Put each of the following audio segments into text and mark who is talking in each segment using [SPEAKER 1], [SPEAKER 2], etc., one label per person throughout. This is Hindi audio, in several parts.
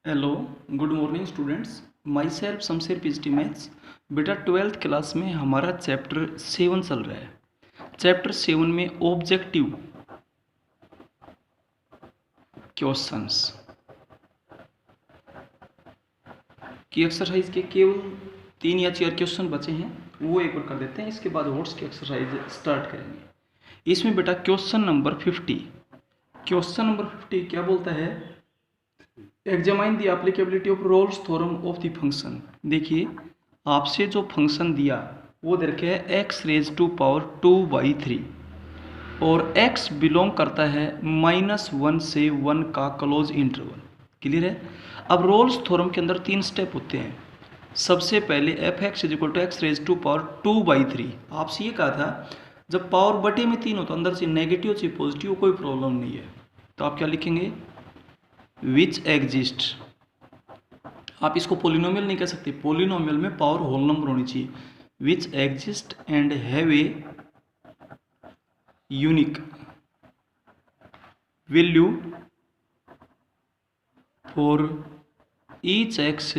[SPEAKER 1] Hello, good morning students. My self Shamsher PhD maths. बेटा 12th क्लास में हमारा चैप्टर 7 चल रहा है। चैप्टर 7 में ऑब्जेक्टिव क्वेश्चंस की एक्सरसाइज के केवल 3 या 4 क्वेश्चन बचे हैं, वो एक बार कर देते हैं। इसके बाद होट्स की एक्सरसाइज स्टार्ट करेंगे। इसमें बेटा क्वेश्चन नंबर 50 क्या बोलता है? Examine the applicability of Rolle's theorem of the function. देखिए, आपसे जो फंक्शन दिया वो दे रखे है x⁻²/3 और x बिलोंग करता है -1 से 1 का क्लोज इंटरवल। क्लियर है? अब रोल्स थ्योरम के अंदर 3 स्टेप होते हैं। सबसे पहले f(x) = x⁻²/3। आपसे ये कहा था जब पावर बटे में 3 हो तो अंदर से नेगेटिव से पॉजिटिव कोई प्रॉब्लम नहीं है, तो आप क्या लिखेंगे? Which exist. आप इसको पोलिनोमियल नहीं कह सकते, पोलिनोमियल में पावर होल नंबर होनी चाहिए। Which exist and have a unique value for each x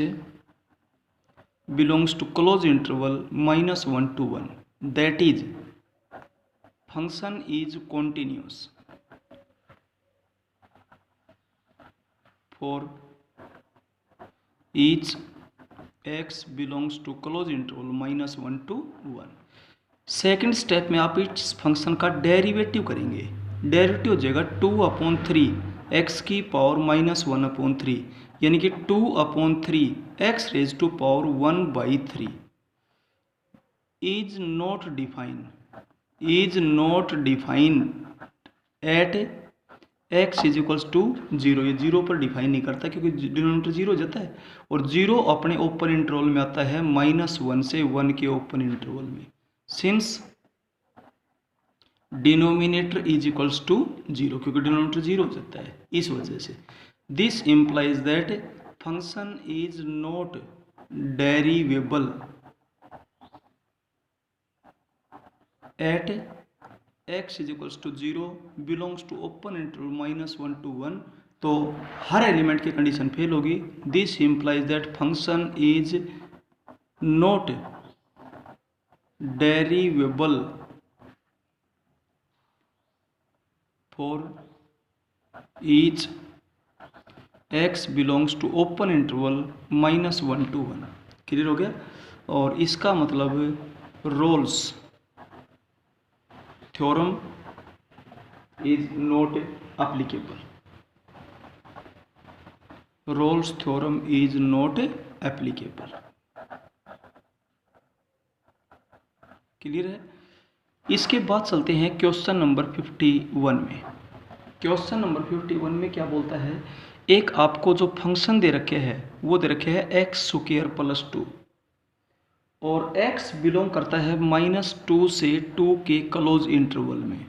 [SPEAKER 1] belongs to close interval -1 to 1, that is function is continuous for each x belongs to close interval -1 to 1। Second step में आप इस फंक्शन का डेरिवेटिव करेंगे। डेरिवेटिव हो जाएगा 2/3 x की पावर -1/3, यानी कि 2/3 x⁻1/3 is not define eight x=0। ये 0 पर डिफाइन नहीं करता क्योंकि डिनोमिनेटर 0 हो जाता है, और 0 अपने ओपन इंटरवल में आता है -1 से 1 के ओपन इंटरवल में। सिंस डिनोमिनेटर =0, क्योंकि डिनोमिनेटर 0 हो जाता है, इस वजह से this implies that function is not derivable at x=0 belongs to open interval -1 to 1। तो हर एलिमेंट की कंडीशन फेल होगी। This implies that function is not derivable for each x belongs to open interval -1 to 1। Clear हो गया? और इसका मतलब Rolle's theorem is not applicable। Rolle's theorem is not applicable। Clear है? इसके बाद चलते हैं क्वेश्चन नंबर 51 में। क्वेश्चन नंबर 51 में क्या बोलता है? एक आपको जो फंक्शन दे रखे हैं वो दे रखे हैं x² + 2 और x बिलोंग करता है -2 से 2 के क्लोज इंटरवल में।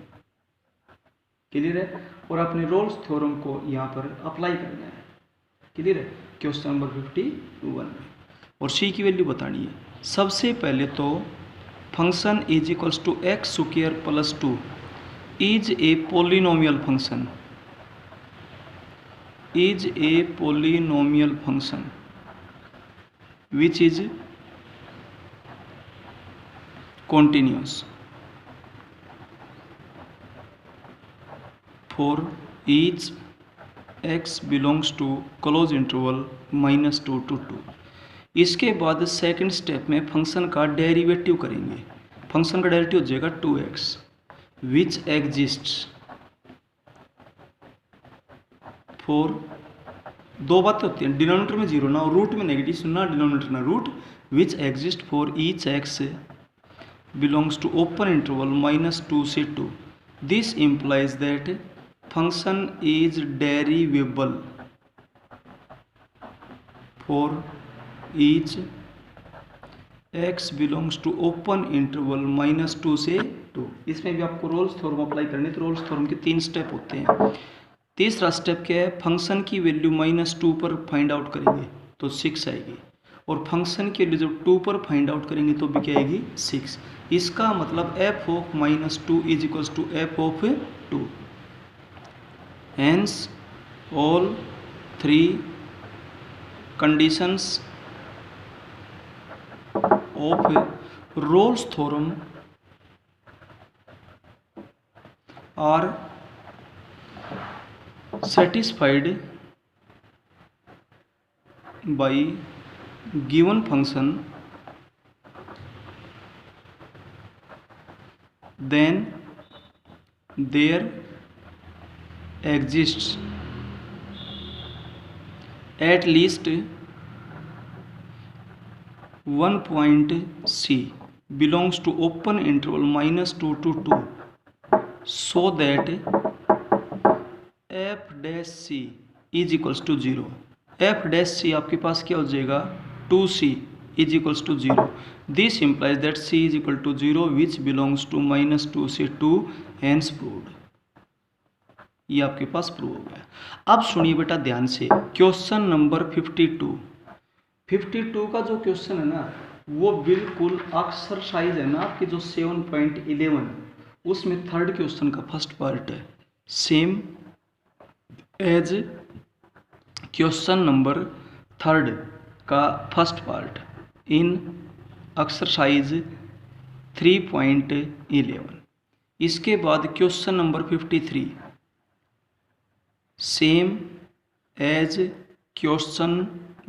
[SPEAKER 1] क्लियर है? और अपने रोल्स थ्योरम को यहाँ पर अप्लाई करना है। क्लियर है? क्वेश्चन नंबर 51 में, और c की वैल्यू बतानी है। सबसे पहले तो function x² + 2 is a polynomial function which is continuous for each x belongs to close interval -2 to 2। इसके बाद सेकंड स्टेप में फंक्शन का डेरिवेटिव करेंगे। फंक्शन का डेरिवेटिव हो जाएगा 2x विच एग्जिस्ट्स फॉर, दो बातें होती हैं, डिनोमिनेटर में 0 ना और रूट में नेगेटिव ना, डिनोमिनेटर ना root, which exist for each x belongs to open interval -2 से 2। This implies that function is derivable for each x belongs to open interval -2 से 2। इसमें भी आपको रोल्स थ्योरम अप्लाई करनी है, तो रोल्स थ्योरम के 3 स्टेप होते हैं। तीसरा स्टेप क्या है? फंक्शन की वैल्यू -2 पर फाइंड आउट करेंगे तो 6 आएगी, और फंक्शन के लिए जब 2 पर फाइंड आउट करेंगे तो भी क्या आएगी? 6। इसका मतलब f of -2 = f of 2। Hence all 3 conditions of Rolle's theorem are satisfied by given function, then there exists at least one point C belongs to open interval -2 to 2 so that f dash c is equals to 0। F dash C आपके पास क्या हो जाएगा 2c is equals to 0। This implies that c is equal to 0 which belongs to -2 से 2 हैंस प्रूव्ड। ये आपके पास प्रूव हो गया। अब सुनिए बेटा ध्यान से क्वेश्चन नंबर 52 का जो क्वेश्चन है ना वो बिल्कुल एक्सरसाइज है ना आपकी जो 7.11 उसमें थर्ड क्वेश्चन का फर्स्ट पार्ट है same as question number third का फर्स्ट पार्ट इन एक्सरसाइज 3.11। इसके बाद question number 53 same as question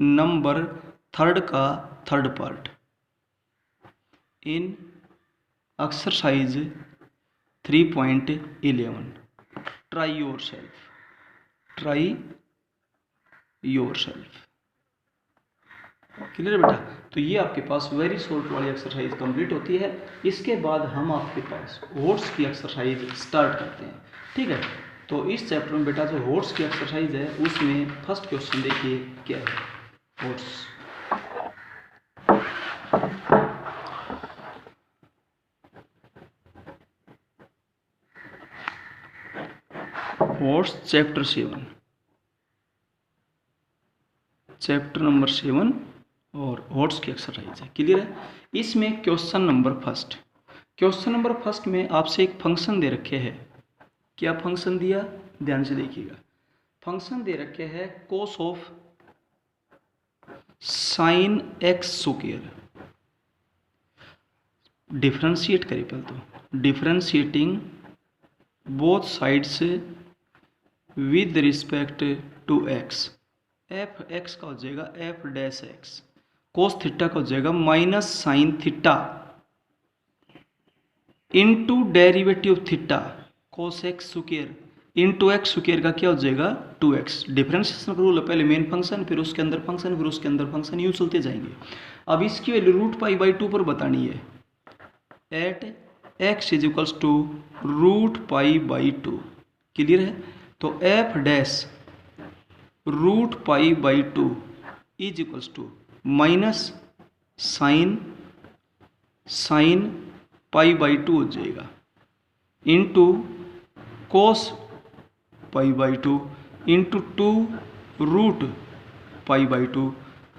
[SPEAKER 1] number third का third part in exercise 3.11। Try yourself. Clear बेटा? तो ये आपके पास वेरी शॉर्ट वाली एक्सरसाइज कंप्लीट होती है। इसके बाद हम आपके पास हॉर्स की एक्सरसाइज स्टार्ट करते हैं। ठीक है, तो इस चैप्टर में बेटा जो हॉर्स की एक्सरसाइज है उसमें फर्स्ट क्वेश्चन देखिए क्या है। हॉर्स चैप्टर नंबर 7 और हॉर्स की एक्सरसाइज है। क्लियर है? इसमें क्वेश्चन नंबर फर्स्ट में आपसे एक फंक्शन दे रखे हैं। क्या फंक्शन दिया? ध्यान से देखिएगा। फंक्शन दे रखे है cos of sine x square. Differentiate करिए पहले तो। Differentiating both sides with respect to x. F x का हो जाएगा f dash x. Cos theta का हो जाएगा minus sine theta into derivative theta cos x square into x square का क्या हो जाएगा 2x। डिफरेंशिएशन का रूल है, पहले मेन फंक्शन फिर उसके अंदर फंक्शन फिर उसके अंदर फंक्शन, यूँ चलते जाएंगे। अब इसकी वैल्यू √π/2 पर बतानी है at x is equals to √π/2। Clear है? तो F dash √π/2 is equals to minus sine π/2 हो जाएगा इंटू कोस π/2 इंटू 2√π/2।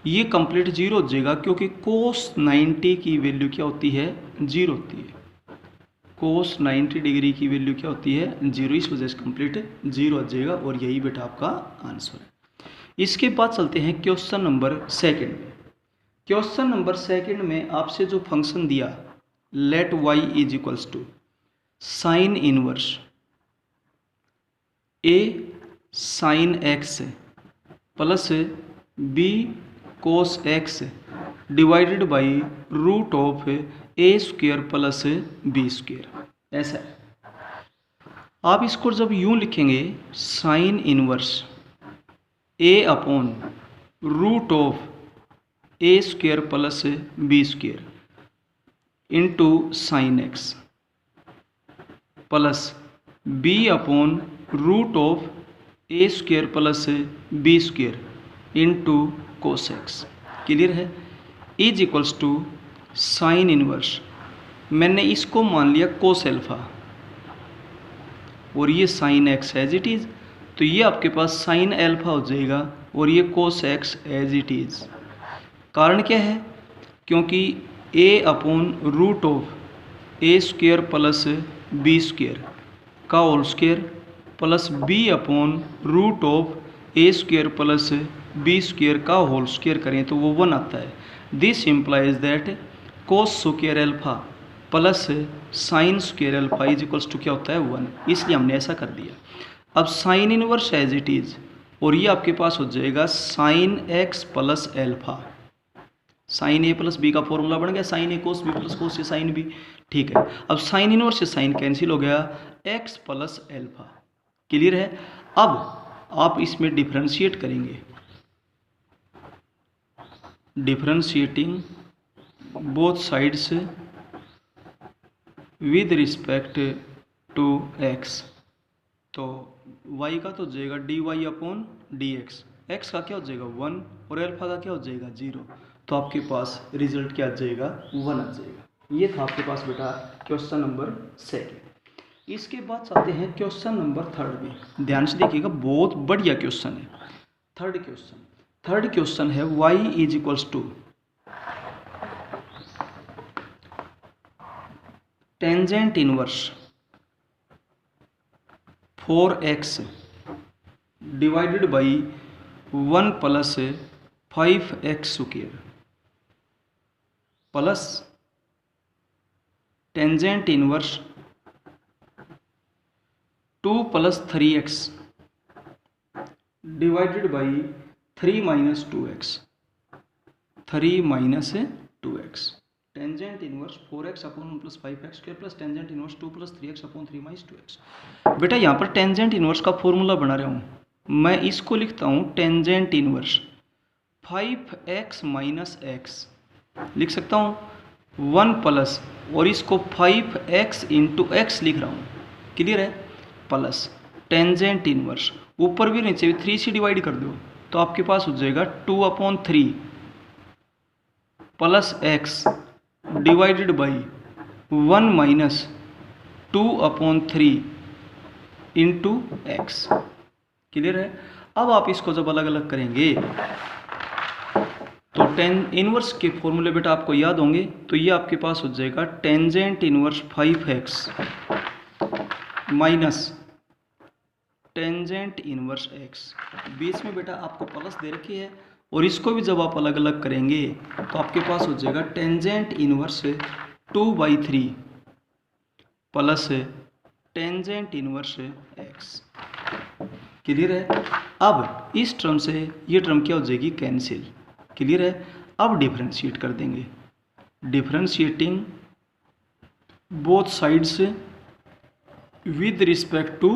[SPEAKER 1] ये कंप्लीट 0 हो जाएगा क्योंकि कोस 90 की वैल्यू क्या होती है 0 होती है। कोस 90 डिग्री की वैल्यू क्या होती है 0, इस वजह से कंप्लीट 0 हो जाएगा और यही बेटा आपका आंसर है। इसके बाद चलते हैं क्वेश्चन नंबर सेकंड में। क्वेश्चन नंबर सेकंड में आपसे जो फंक्शन दिया let y is equals to sine inverse a sine x plus b cos x divided by root of a square plus b square. ऐसा है। आप इसको जब यूं लिखेंगे sine inverse a upon root of a square plus b square into sine x plus b upon root of a square plus b square into cos x. Clear है? Is equals to sine inverse, मैंने इसको मान लिया कोस एल्फा और ये sine x as it is, तो ये आपके पास साइन एल्फा हो जाएगा और ये cos X as it is. कारण क्या है? क्योंकि a upon root of a square plus b square का whole square plus b upon root of a square plus B square का होल स्क्वेयर करें तो वो 1 आता है। This implies that cos square alpha plus sine square alpha is equals to क्या होता है 1, इसलिए हमने ऐसा कर दिया। अब sine inverse as it is, और ये आपके पास हो जाएगा sine x plus alpha. Sine A plus B का फॉर्मूला बन गया, sine A cos B plus cos A sine B. ठीक है, अब साइन इनवर्स से साइन कैंसिल हो गया, एक्स प्लस एल्फा। क्लियर है। अब आप इसमें डिफरेंशिएट करेंगे, differentiating both sides with respect to x. तो y का तो हो जाएगा dy upon d x, x का क्या हो जाएगा 1 और एल्फा का क्या हो जाएगा 0। तो आपके पास रिजल्ट क्या आ जाएगा 1 आ जाएगा। ये था आपके पास बेटा क्वेश्चन नंबर 2। इसके बाद आते हैं क्वेश्चन नंबर 3 में। ध्यान से देखिएगा, बहुत बढ़िया क्वेश्चन है। थर्ड क्वेश्चन है y is equals to tangent inverse 4x divided by 1 plus 5x square plus tangent inverse 2 plus 3x divided by 3 minus 2x, 3 minus 2x। Tangent inverse 4x upon 1 plus 5x square plus tangent inverse 2 plus 3x upon 3 minus 2x। बेटा यहाँ पर टेंजेंट इनवर्स का फॉर्मूला बना रहा हूँ, मैं इसको लिखता हूँ tangent inverse 5x minus x, लिख सकता हूँ 1 प्लस, और इसको 5x इंटू एक्स लिख रहा हूँ। क्लियर है। प्लस टेंजेंट इनवर्स, ऊपर भी नीचे भी 3 से डिवाइड कर दो तो आपके पास हो जाएगा 2 upon 3 plus x divided by 1 minus 2 upon 3 into x. Clear है। अब आप इसको जब अलग अलग करेंगे तो टेन इनवर्स के फॉर्मूले बेटा आपको याद होंगे, तो ये आपके पास हो जाएगा tangent inverse 5x minus tangent inverse x। बीच में बेटा आपको प्लस दे रखी है, और इसको भी जब आप अलग अलग करेंगे तो आपके पास हो जाएगा tangent inverse 2/3 plus tangent inverse x। Clear है। अब इस टर्म से ये टर्म क्या हो जाएगी कैंसिल। क्लियर है। अब डिफरेंशिएट कर देंगे, differentiating both sides with respect to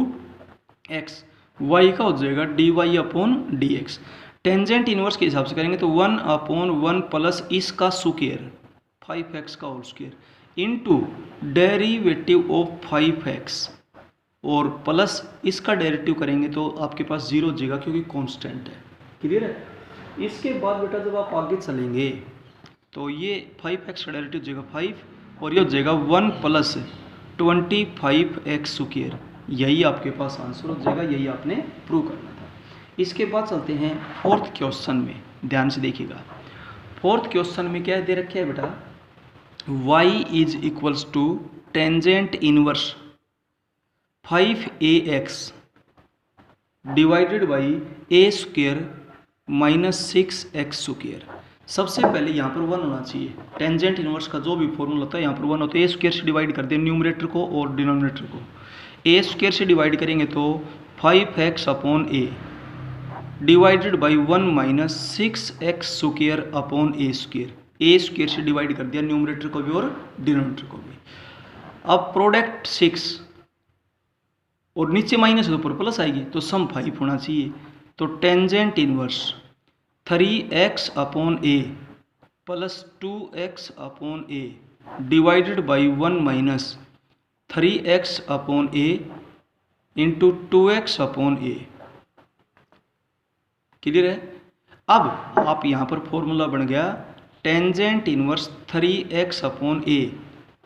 [SPEAKER 1] x, y का हो जाएगा dy upon d x. Tangent inverse के हिसाब से करेंगे तो 1 अपॉन 1 प्लस इसका स्क्वायर 5x का whole square into derivative of 5x, और प्लस इसका डेरिवेटिव करेंगे तो आपके पास 0 हो जाएगा क्योंकि कांस्टेंट है। क्लियर है। इसके बाद बेटा जब आप आगे चलेंगे तो ये 5x का डेरिवेटिव हो जाएगा 5, और ये हो जाएगा 1 प्लस 25x स्क्वायर। यही आपके पास आंसर हो जाएगा, यही आपने प्रूव करना था। इसके बाद चलते हैं 4th क्वेश्चन में। ध्यान से देखिएगा, 4th क्वेश्चन में क्या दे रखे है बेटा, y is equals to tangent inverse 5ax divided by a square minus 6x square. सबसे पहले यहाँ पर 1 होना चाहिए। टेंजेंट इनवर्स का जो भी फॉर्मूला होता है यहाँ पर 1 होता है। a स्क्वायर से डिवाइड कर दें न्यूमरेटर को और डिनोमिनेटर को। a स्क्वायर से डिवाइड करेंगे तो 5x upon a divided by 1 minus 6x square upon a square. a square से डिवाइड कर दिया न्यूमरेटर को भी और डिनोमिनेटर को भी। अब प्रोडक्ट 6 और नीचे माइनस है तो ऊपर प्लस आएगी, तो सम 5 होना चाहिए। तो tangent inverse 3x upon a plus 2x upon a divided by 1 minus 3x upon a into 2x upon a। Clear है। अब आप यहाँ पर फॉर्मूला बन गया tangent inverse 3x upon a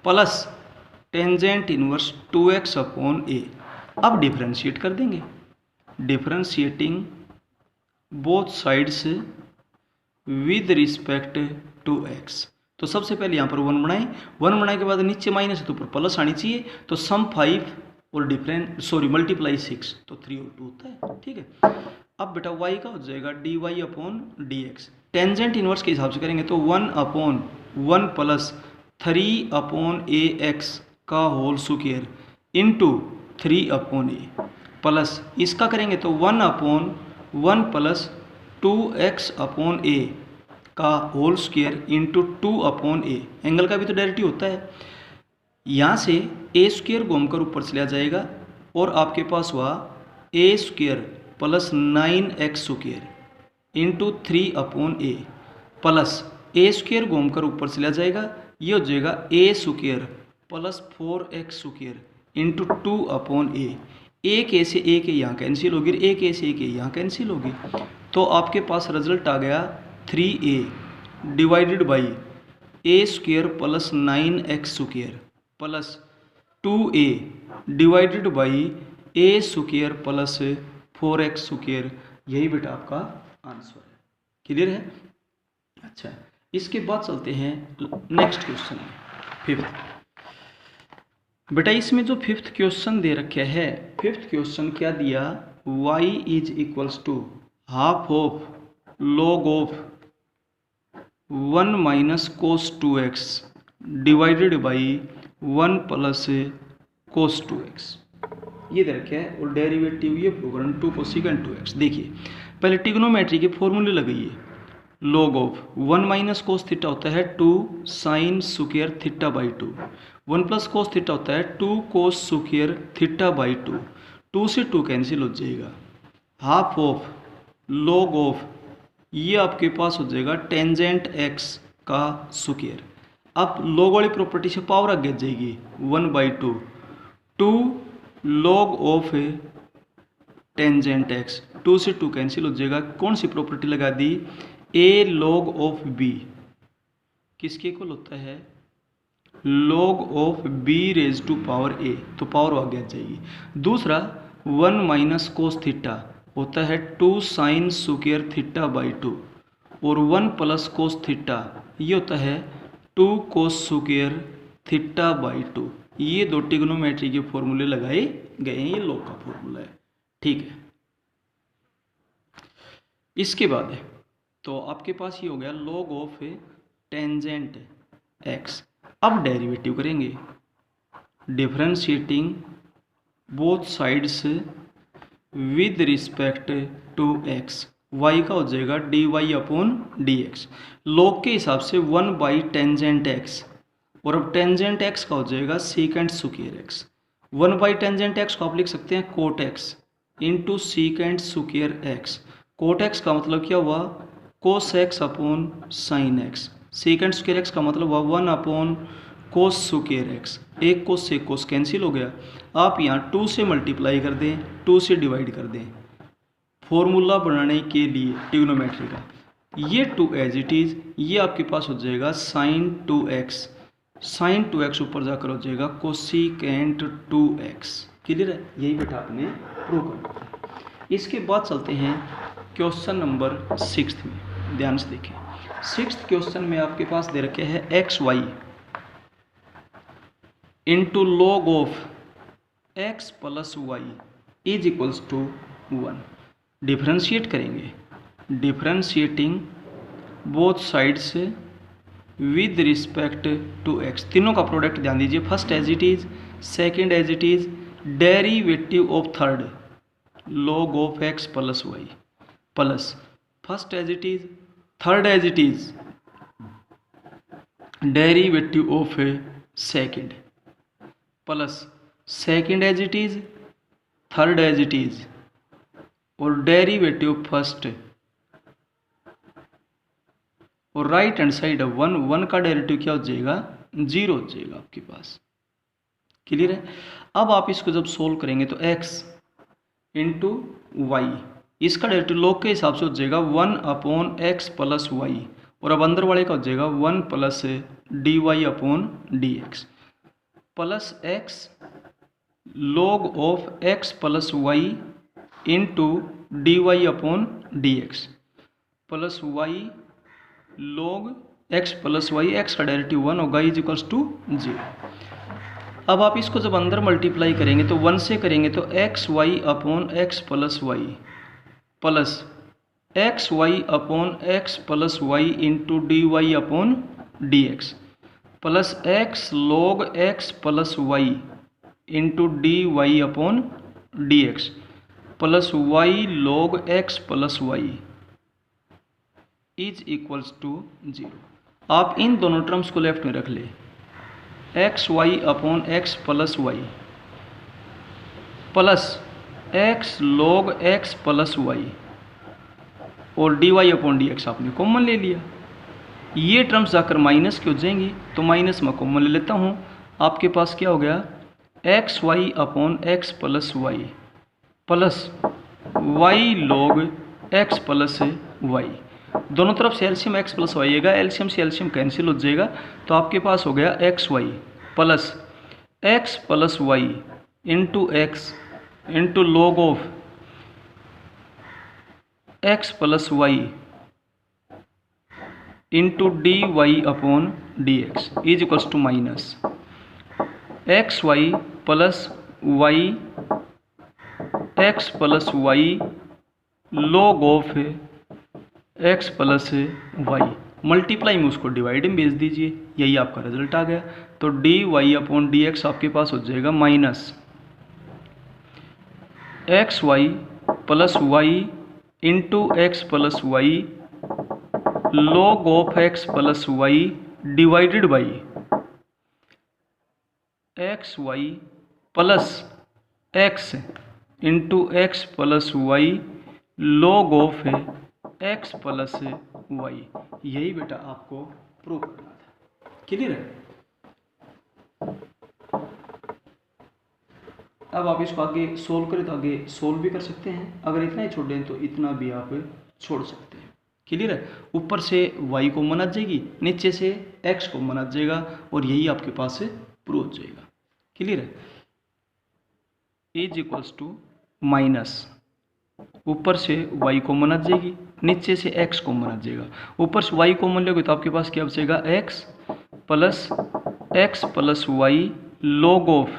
[SPEAKER 1] plus tangent inverse 2x upon a। अब डिफरेंशिएट कर देंगे, differentiating both sides with respect to x। तो सबसे पहले यहाँ पर 1 बनाए, 1 बनाने के बाद नीचे माइनस है तो ऊपर प्लस आनी चाहिए। तो सम 5 और मल्टीप्लाई 6 तो 3 और 2 होता है। ठीक है। अब बेटा y का हो जाएगा dy upon d x. Tangent inverse के हिसाब से करेंगे तो 1/1 प्लस 3/ax का whole square into 3/a plus इसका करेंगे तो 1/1 प्लस 2x/a का whole square into 2/a। Angle का भी तो डेरिवेटिव होता है। यहाँ से ए स्क्वायर घूमकर ऊपर चला जाएगा और आपके पास हुआ A square plus 9x square into 3/a plus A square घूमकर ऊपर चला जाएगा, ये हो जाएगा A square plus 4x square into 2/a। एक ए से एक यहाँ कैंसिल होगी, एक ए से एक यहाँ कैंसिल होगी, तो आपके पास रिजल्ट आ गया 3a divided by A square plus 9x square plus 2a divided by A square plus 4x square. यही बेटा आपका आंसर है। क्लियर है? अच्छा, इसके बाद चलते हैं नेक्स्ट क्वेश्चन में, फिफ्थ। बेटा इसमें जो फिफ्थ क्वेश्चन दे रखे है, फिफ्थ क्वेश्चन क्या दिया, y is equals to half of log of 1 minus cos 2x divided by 1 plus cos 2x। ये दे रखे है और डेरिवेटिव ये प्रूव करना 2 कोसेकेंड 2x। देखिए पहले ट्रिग्नोमेट्री के फॉर्मूले लगाइए। Log of 1 minus cos theta होता है 2 sine square theta by 2, 1 plus cos theta होता है 2 कोस स्क्वायर थीटा बाई 2, 2 से 2 कैंसिल हो जाएगा। हाफ ऑफ लॉग ऑफ ये आपके पास हो जाएगा टेंजेंट x का स्क्वायर। अब लॉग वाली प्रॉपर्टी से पावर आगे जाएगी 1/2, 2 लॉग ऑफ टेंजेंट x, 2 से 2 कैंसिल हो जाएगा। कौन सी प्रॉपर्टी लगा दी, a लॉग ऑफ b किसके इक्वल होता है, log of b raise to power a, तो पावर आगे आ जाएगी। दूसरा 1 माइनस कोस थीटा होता है 2 साइन स्क्वायर थीटा बाई 2 और 1 प्लस कोस थीटा ये होता है 2 कोस स्क्वायर थीटा बाई 2। ये दो ट्रिग्नोमेट्री के फॉर्मूले लगाए गए हैं, ये लॉग का फॉर्मूला है। ठीक है, इसके बाद तो आपके पास ये हो गया लॉग ऑफ टेंजेंट x। अब डेरिवेटिव करेंगे, differentiating both sides with respect to x। y का हो जाएगा dy upon d x. Log के हिसाब से 1 बाई टेंजेंट x और अब टेंजेंट x का हो जाएगा सेकेंड स्क्वायर x। 1 बाई टेंजेंट x को आप लिख सकते हैं cot x into second square x। Cot x का मतलब क्या हुआ, cos x upon sine x। Second square x का मतलब हुआ 1 अपॉन कोस स्क्वायर x। एक कोस से कोस कैंसिल हो गया। आप यहाँ 2 से मल्टीप्लाई कर दें, 2 से डिवाइड कर दें फॉर्मूला बनाने के लिए ट्रिग्नोमेट्री का। ये 2 एज इट इज, ये आपके पास हो जाएगा साइन 2x, साइन 2x ऊपर जाकर हो जाएगा कोसिकेंट 2x। क्लियर है? यही बेटा आपने प्रूव करना है। इसके बाद चलते हैं क्वेश्चन नंबर 6 में, ध्यान से देखें। 6th क्वेश्चन में आपके पास दे रखे हैं xy into log of x plus y is equals to 1। Differentiate करेंगे, differentiating both sides with respect to x। तीनों का प्रोडक्ट ध्यान दीजिए, first as it is, second as it is, derivative of third log of x plus y plus first as it is, third as it is, derivative of second plus second as it is, third as it is और डेरिवेटिव फर्स्ट और राइट हैंड साइड 1 का डेरिवेटिव क्या हो जाएगा, 0 हो जाएगा आपके पास। क्लियर है? अब आप इसको जब सोल्व करेंगे तो x इंटू वाई, इसका डेरिवेटिव लॉग के हिसाब से हो जाएगा 1 अपॉन एक्स प्लस वाई और अब अंदर वाले का हो जाएगा 1 plus d y upon d x plus x log of x plus y into d y upon d x plus y log x plus y, x का डेरिवेटिव 1 होगा इज इक्वल्स टू 0। अब आप इसको जब अंदर मल्टीप्लाई करेंगे तो 1 से करेंगे तो x y upon x plus y plus x y upon x plus y into d y upon d x plus x log x plus y into d y upon d x plus y log x plus y is equals to 0। आप इन दोनों टर्म्स को लेफ्ट में रख ले, x y upon x plus y plus x log x plus y और d y upon d x आपने कॉमन ले लिया। ये टर्म्स जाकर माइनस की हो जाएंगी, तो माइनस में कॉमन ले लेता हूँ। आपके पास क्या हो गया, x y upon x plus y plus y log x plus y. दोनों तरफ से एलसीएम एक्स प्लस वाई आएगा, एलसीएम से एलसीएम कैंसिल हो जाएगा, तो आपके पास हो गया x y plus x plus y into x into log of x plus y into d y upon d x is equals to minus x y plus y x plus y log of x plus Y multiply में उसको डिवाइड में भेज दीजिए, यही आपका रिजल्ट आ गया। तो d y upon d x आपके पास हो जाएगा minus x y plus y into x plus y log of x plus y divided by x y plus x into x plus y log of x plus y. यही बेटा आपको प्रूव करना था। क्लियर है? अब आप इसको आगे सोल्व करें तो आगे सोल्व भी कर सकते हैं, अगर इतना ही छोड़ दें तो इतना भी आप छोड़ सकते हैं। क्लियर है? ऊपर से y कॉमन आ जाएगी, नीचे से x कॉमन आ जाएगा और यही आपके पास से प्रूव हो जाएगा। क्लियर है? इज इक्वल्स टू माइनस ऊपर से y कॉमन आ जाएगी, नीचे से x कॉमन आ जाएगा। ऊपर से y कॉमन लोगे तो आपके पास क्या बचेगा, x plus y log of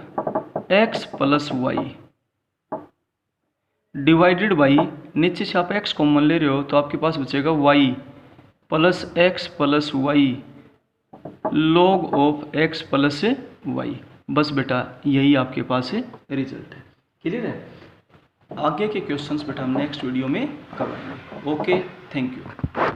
[SPEAKER 1] x plus y divided by, नीचे से आप x कॉमन ले रहे हो तो आपके पास बचेगा y plus x plus y log of x plus y. बस बेटा यही आपके पास है रिजल्ट है। क्लियर है? आगे के क्वेश्चंस बेटा हम नेक्स्ट वीडियो में करवाएंगे। Okay, thank you.